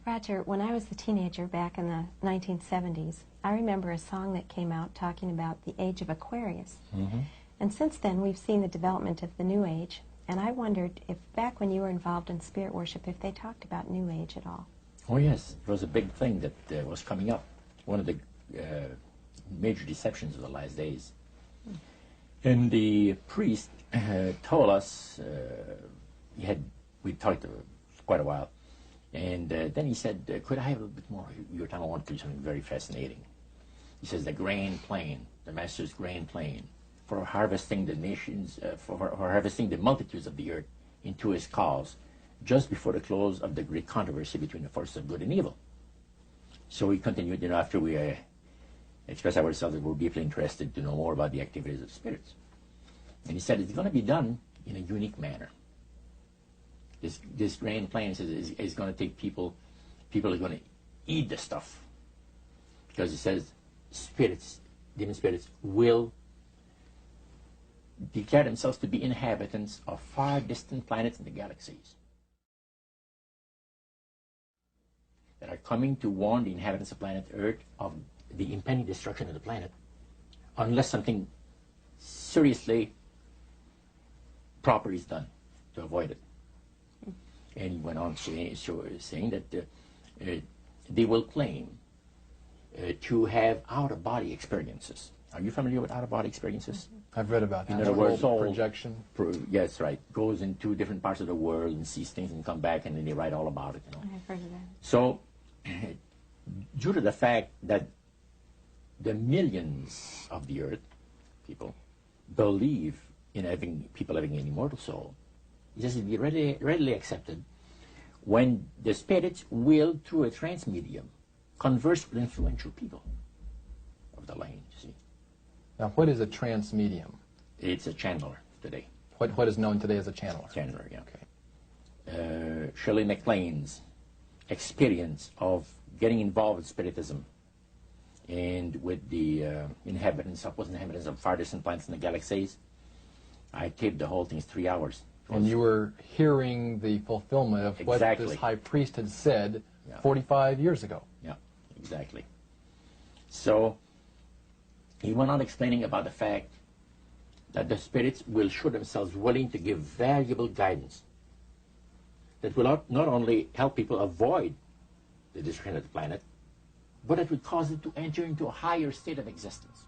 Roger, when I was a teenager back in the 1970s, I remember a song that came out talking about the age of Aquarius. Mm-hmm. And since then, we've seen the development of the New Age, and I wondered if back when you were involved in spirit worship, if they talked about New Age at all. Oh yes, it was a big thing that was coming up. One of the major deceptions of the last days. And the priest told us, we talked quite a while, and then he said, could I have a little bit more? Your time I want to do something very fascinating. He says the grand plan, the master's grand plan for harvesting the nations, for harvesting the multitudes of the earth into his cause, just before the close of the great controversy between the forces of good and evil. So we continued, after we expressed ourselves that we're deeply interested to know more about the activities of spirits. And he said it's going to be done in a unique manner. This grand plan is going to take people are going to eat the stuff. Because it says spirits, demon spirits, will declare themselves to be inhabitants of far distant planets in the galaxies that are coming to warn the inhabitants of planet Earth of the impending destruction of the planet unless something seriously proper is done to avoid it. And he went on saying that they will claim to have out-of-body experiences. Are you familiar with out-of-body experiences? I've read about that. In other words, projection. Yes, right. Goes into different parts of the world and sees things and come back and then they write all about it. I've heard of that. So, due to the fact that the millions of the earth, people, believe in people having an immortal soul, it has to be readily accepted when the spirits will, through a trance medium, converse with influential people of the land, you see. Now, what is a trance medium? It's a channeler today. What is known today as a channeler? Channeler, yeah. Okay. Shirley MacLaine's experience of getting involved with spiritism and with the supposed inhabitants of far distant planets in the galaxies, I taped the whole thing. It's 3 hours. And you were hearing the fulfillment of what this high priest had said 45 years ago. Yeah, exactly. So he went on explaining about the fact that the spirits will show themselves willing to give valuable guidance that will not only help people avoid the destruction of the planet, but it would cause them to enter into a higher state of existence.